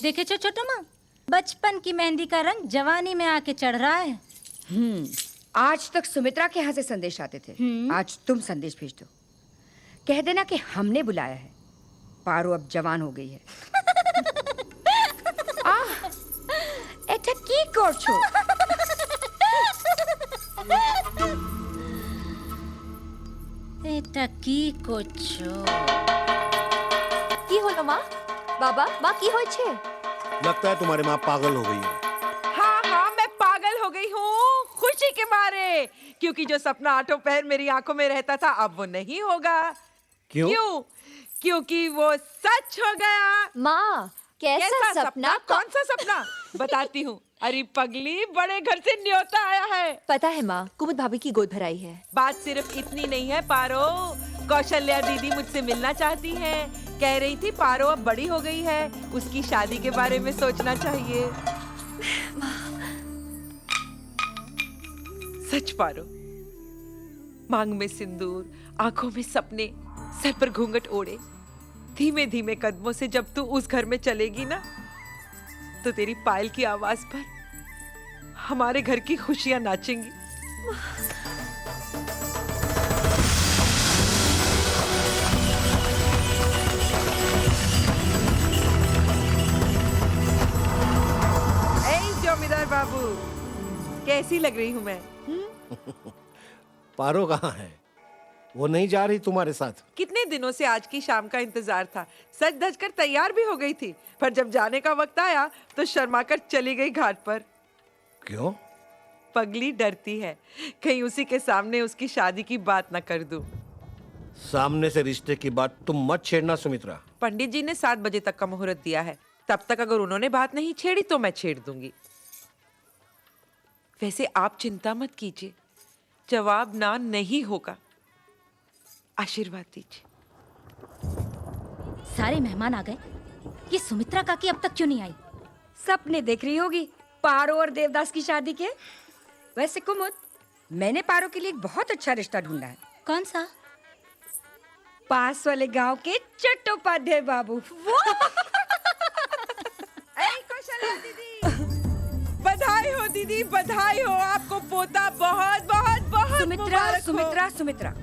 देखे छोटू माँ, बचपन की मेहंदी का रंग जवानी में आके चढ़ रहा है। आज तक सुमित्रा के यहाँ से संदेश आते थे। आज तुम संदेश भेज दो। कह देना कि हमने बुलाया है। पारो अब जवान हो गई है। এটা কি করছো? এটা কি করছো? কি হলো মা? বাবা, মা কি হয়েছে? लगता है तुम्हारी माँ पागल हो गई है। हाँ हाँ, मैं पागल हो गई हूँ खुशी के मारे, क्योंकि जो सपना आठों पहर मेरी आंखों में रहता था अब वो नहीं होगा। क्यों? क्योंकि वो सच हो गया। माँ, कैसा सपना? कौन सा सपना? बताती हूँ। अरे पगली, बड़े घर से न्योता आया है। पता है माँ, कुमुद भाभी की गोद भराई है। बात सिर्फ इतनी नहीं है पारो, कौशल्या दीदी मुझसे मिलना चाहती है। कह रही थी पारो अब बड़ी हो गई है, उसकी शादी के बारे में सोचना चाहिए। सच पारो, मांग में सिंदूर, आंखों में सपने, सर पर घूंघट ओढ़े, धीमे धीमे कदमों से जब तू उस घर में चलेगी ना, तो तेरी पायल की आवाज पर हमारे घर की खुशियां नाचेंगी। ए जमींदार बाबू, कैसी लग रही हूँ मैं? पारो कहाँ है? वो नहीं जा रही तुम्हारे साथ? कितने दिनों से आज की शाम का इंतजार था। सज धज कर तैयार भी हो गई थी, पर जब जाने का वक्त आया तो शर्माकर चली गई घाट पर। क्यों? पगली डरती है कहीं उसी के सामने उसकी शादी की बात न कर दूं। सामने से रिश्ते की बात तुम मत छेड़ना सुमित्रा। पंडित जी ने 7 बजे तक का मुहूर्त दिया है, तब तक अगर उन्होंने बात नहीं छेड़ी तो मैं छेड़ दूंगी। वैसे आप चिंता मत कीजिए, जवाब ना नहीं होगा। आशीर्वाद दीजिए। सारे मेहमान आ गए। ये सुमित्रा काकी अब तक क्यों नहीं आई? सपने देख रही होगी पारो और देवदास की शादी के। वैसे कुमुद, मैंने पारो के लिए एक बहुत अच्छा रिश्ता ढूंढा है। कौन सा? पास वाले गांव के चट्टोपाध्याय बाबू। कौशल्या दीदी, बधाई हो दीदी, बधाई हो। आपको पोता बहुत बहुत बहुत सुमित्रा मुबारक हो। सुमित्रा सुमित्रा,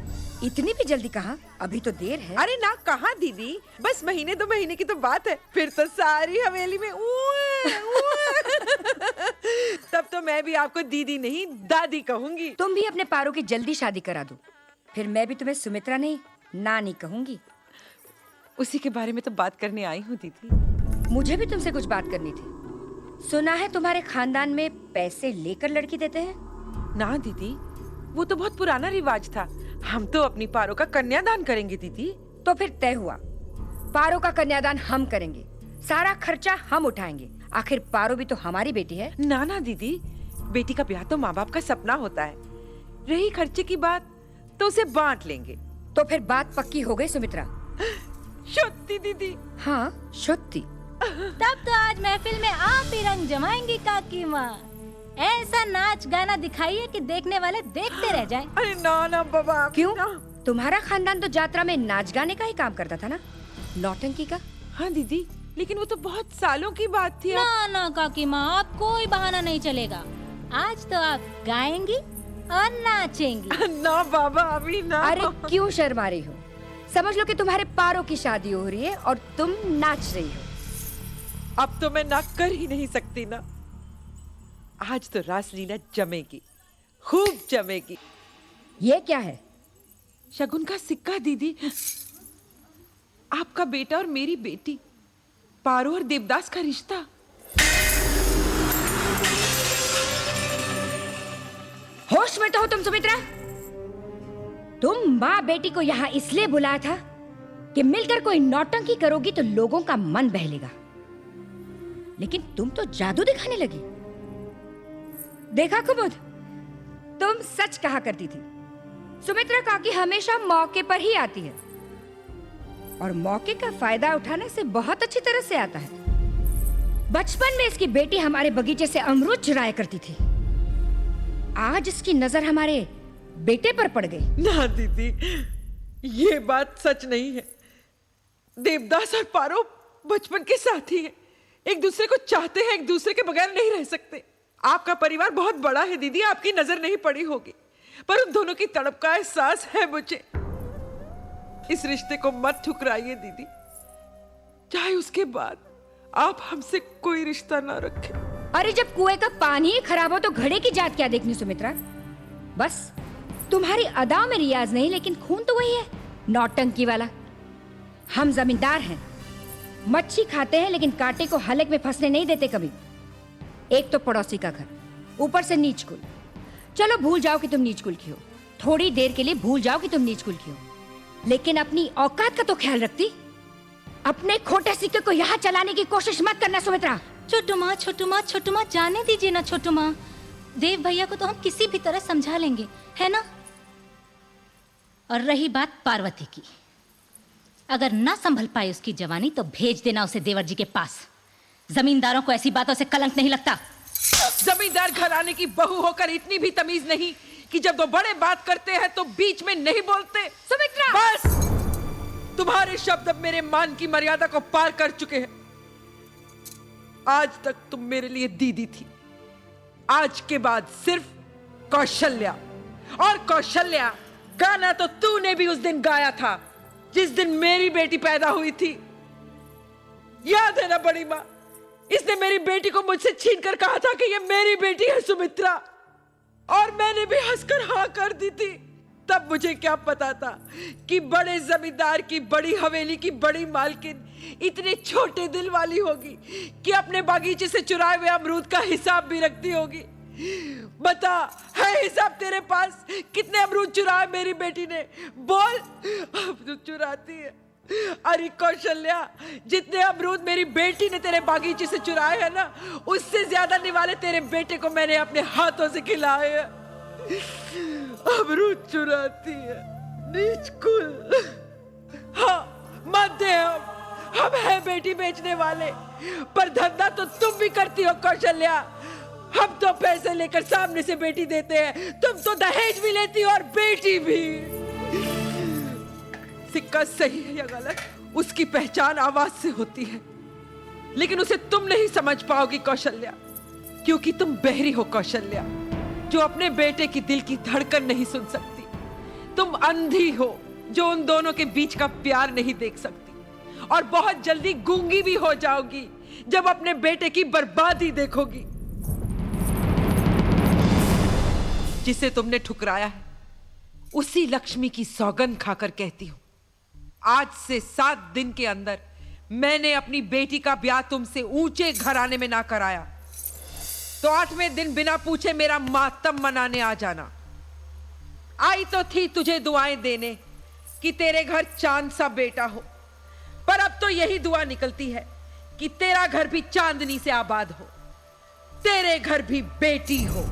इतनी भी जल्दी कहाँ? अभी तो देर है। अरे ना, कहाँ दीदी, बस महीने 2 महीने की तो बात है, फिर तो सारी हवेली में तब तो मैं भी आपको दीदी नहीं दादी कहूंगी। तुम भी अपने पारो की जल्दी शादी करा दो, फिर मैं भी तुम्हें सुमित्रा नहीं नानी कहूंगी। उसी के बारे में तो बात करने आई हूँ दीदी। मुझे भी तुमसे कुछ बात करनी थी। सुना है तुम्हारे खानदान में पैसे लेकर लड़की देते हैं? ना दीदी, वो तो बहुत पुराना रिवाज था। हम तो अपनी पारो का कन्यादान करेंगे दीदी। तो फिर तय हुआ, पारो का कन्यादान हम करेंगे, सारा खर्चा हम उठाएंगे। आखिर पारो भी तो हमारी बेटी है। ना ना दीदी, बेटी का ब्याह तो माँ बाप का सपना होता है। रही खर्चे की बात तो उसे बांट लेंगे। तो फिर बात पक्की हो गई सुमित्रा? सच्ची दीदी? हाँ सच्ची। तब तो आज महफिल में आप ही रंग जमाएंगी काकी माँ। ऐसा नाच गाना दिखाइए कि देखने वाले देखते रह जाएं। अरे ना ना बाबा। क्यों? ना। तुम्हारा खानदान तो यात्रा में नाच गाने का ही काम करता था ना, नौटंकी का। हाँ दीदी, लेकिन वो तो बहुत सालों की बात थी। ना ना काकी माँ, अब कोई बहाना नहीं चलेगा। आज तो आप गाएंगी और नाचेंगी। ना बाबा, अभी ना। अरे क्यों शर्मा रही हो? समझ लो कि तुम्हारे पारो की शादी हो रही है और तुम नाच रही हो। अब तो मैं ना कर ही नहीं सकती ना। आज तो रासलीला जमेगी, खूब जमेगी। ये क्या है? शगुन का सिक्का दीदी। आपका बेटा और मेरी बेटी, पारो और देवदास का रिश्ता। होश में तो हो तुम सुमित्रा? तुम माँ बेटी को यहाँ इसलिए बुलाया था कि मिलकर कोई नौटंकी करोगी तो लोगों का मन बहलेगा, लेकिन तुम तो जादू दिखाने लगी। देखा कुमुद, तुम सच कहा करती थी। सुमित्रा काकी हमेशा मौके पर ही आती है और मौके का फायदा उठाने से बहुत अच्छी तरह से आता है। बचपन में इसकी बेटी हमारे बगीचे से अमरूद चुराया करती थी, आज इसकी नजर हमारे बेटे पर पड़ गई। ना दीदी, ये बात सच नहीं है। देवदास और पारो बचपन के साथी हैं। एक दूसरे को चाहते हैं, एक दूसरे के बगैर नहीं रह सकते। आपका परिवार बहुत बड़ा है दीदी, आपकी नजर नहीं पड़ी होगी, पर उन दोनों की तड़प का एहसास है मुझे। इस रिश्ते को मत ठुकराइए दीदी, चाहे उसके बाद आप हमसे कोई रिश्ता ना रखें। अरे जब कुएं का पानी ही खराब हो तो घड़े की जात क्या देखनी सुमित्रा। बस तुम्हारी अदा में रियाज नहीं, लेकिन खून तो वही है, नौटंकी वाला। हम जमींदार हैं, मच्छी खाते हैं लेकिन कांटे को हलक में फंसने नहीं देते कभी। एक तो पड़ोसी का घर, ऊपर से नीच कुल। चलो भूल जाओ कि तुम नीच कुल की हो, थोड़ी देर के लिए भूल जाओ कि तुम नीच कुल की हो, लेकिन अपनी औकात का तो ख्याल रखती। अपने खोटे सिक्के को यहाँ चलाने की कोशिश मत करना सुमित्रा। छोटू माँ जाने दीजिए ना छोटू माँ। देव भैया को तो हम किसी भी तरह समझा लेंगे, है ना? और रही बात पार्वती की, अगर ना संभल पाए उसकी जवानी तो भेज देना उसे देवर जी के पास। जमींदारों को ऐसी बातों से कलंक नहीं लगता। जमींदार घराने की बहू होकर इतनी भी तमीज नहीं कि जब दो बड़े बात करते हैं तो बीच में नहीं बोलते। सुमित्रा! बस, तुम्हारे शब्द अब मेरे मान की मर्यादा को पार कर चुके हैं। आज तक तुम मेरे लिए दीदी थी, आज के बाद सिर्फ कौशल्या। और कौशल्या गाना तो तूने भी उस दिन गाया था जिस दिन मेरी बेटी पैदा हुई थी। याद है ना बड़ी माँ, इसने मेरी बेटी को मुझसे छीन कर कहा था कि ये मेरी बेटी है सुमित्रा, और मैंने भी हंसकर हाँ कर दी थी। तब मुझे क्या पता था कि बड़े जमींदार की बड़ी हवेली की बड़ी मालकिन इतने छोटे दिल वाली होगी कि अपने बागीचे से चुराए हुए अमरूद का हिसाब भी रखती होगी। बता, है हिसाब तेरे पास? कितने अमरूद चुराए मेरी बेटी ने? बोल। अमरूद चुराती है? अरे कौशल्या, जितने अमरूद मेरी बेटी ने तेरे बागीचे से चुराए हैं ना, उससे ज्यादा निवाले तेरे बेटे को मैंने अपने हाथों से खिलाए हैं। अमरूद चुराती है, नीच कुल। हाँ, मानते हैं हम हैं बेटी बेचने वाले, पर धंधा तो तुम भी करती हो कौशल्या। हम तो पैसे लेकर सामने से बेटी देते हैं, तुम तो दहेज भी लेती हो और बेटी भी। सिक्का सही है या गलत, उसकी पहचान आवाज से होती है, लेकिन उसे तुम नहीं समझ पाओगी कौशल्या, क्योंकि तुम बहरी हो कौशल्या, जो अपने बेटे की दिल की धड़कन नहीं सुन सकती। तुम अंधी हो, जो उन दोनों के बीच का प्यार नहीं देख सकती, और बहुत जल्दी गूंगी भी हो जाओगी जब अपने बेटे की बर्बादी देखोगी। जिसे तुमने ठुकराया है, उसी लक्ष्मी की सौगंध खाकर कहती हूं, आज से 7 दिन के अंदर मैंने अपनी बेटी का ब्याह तुमसे ऊंचे घराने में ना कराया तो 8वें दिन बिना पूछे मेरा मातम मनाने आ जाना। आई तो थी तुझे दुआएं देने कि तेरे घर चांद सा बेटा हो, पर अब तो यही दुआ निकलती है कि तेरा घर भी चांदनी से आबाद हो, तेरे घर भी बेटी हो।